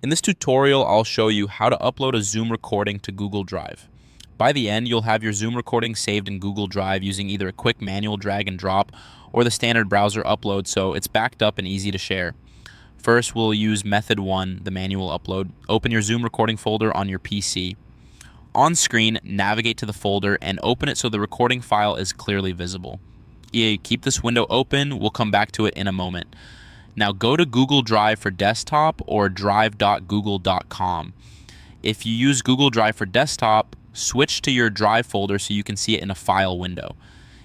In this tutorial, I'll show you how to upload a Zoom recording to Google Drive. By the end, you'll have your Zoom recording saved in Google Drive using either a quick manual drag and drop or the standard browser upload, so it's backed up and easy to share. First, we'll use method 1, the manual upload. Open your Zoom recording folder on your PC. On screen, navigate to the folder and open it so the recording file is clearly visible. Keep this window open, we'll come back to it in a moment. Now go to Google Drive for desktop or drive.google.com. If you use Google Drive for desktop, switch to your Drive folder so you can see it in a file window.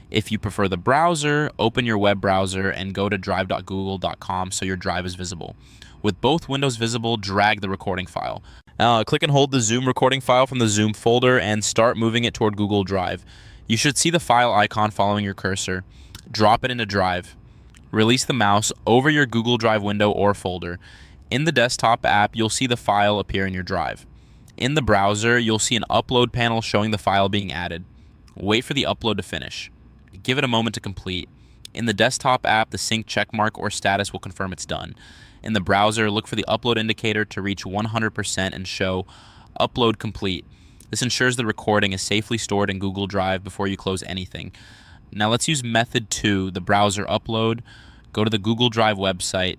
If you prefer the browser, open your web browser and go to drive.google.com so your drive is visible. With both windows visible, drag the recording file. Click and hold the Zoom recording file from the Zoom folder and start moving it toward Google Drive. You should see the file icon following your cursor. Drop it into Drive. Release the mouse over your Google Drive window or folder. In the desktop app, you'll see the file appear in your drive. In the browser, you'll see an upload panel showing the file being added. Wait for the upload to finish. Give it a moment to complete. In the desktop app, the sync checkmark or status will confirm it's done. In the browser, look for the upload indicator to reach 100% and show upload complete. This ensures the recording is safely stored in Google Drive before you close anything. Now let's use method 2, the browser upload. Go to the Google Drive website.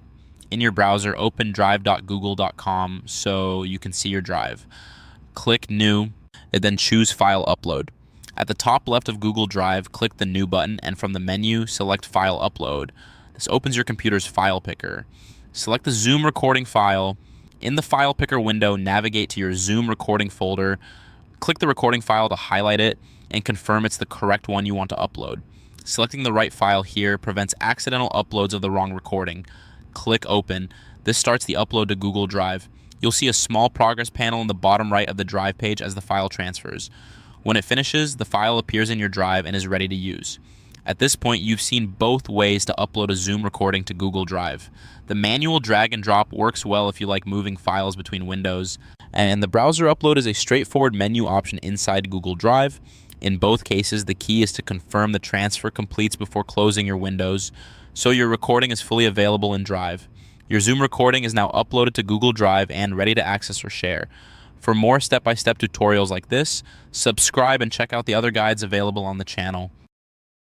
In your browser, open drive.google.com so you can see your drive. Click New, and then choose File Upload. At the top left of Google Drive, click the New button, and from the menu, select File Upload. This opens your computer's file picker. Select the Zoom recording file. In the file picker window, navigate to your Zoom recording folder. Click the recording file to highlight it and confirm it's the correct one you want to upload. Selecting the right file here prevents accidental uploads of the wrong recording. Click Open. This starts the upload to Google Drive. You'll see a small progress panel in the bottom right of the Drive page as the file transfers. When it finishes, the file appears in your drive and is ready to use. At this point, you've seen both ways to upload a Zoom recording to Google Drive. The manual drag and drop works well if you like moving files between windows, and the browser upload is a straightforward menu option inside Google Drive. In both cases, the key is to confirm the transfer completes before closing your windows, so your recording is fully available in Drive. Your Zoom recording is now uploaded to Google Drive and ready to access or share. For more step-by-step tutorials like this, subscribe and check out the other guides available on the channel.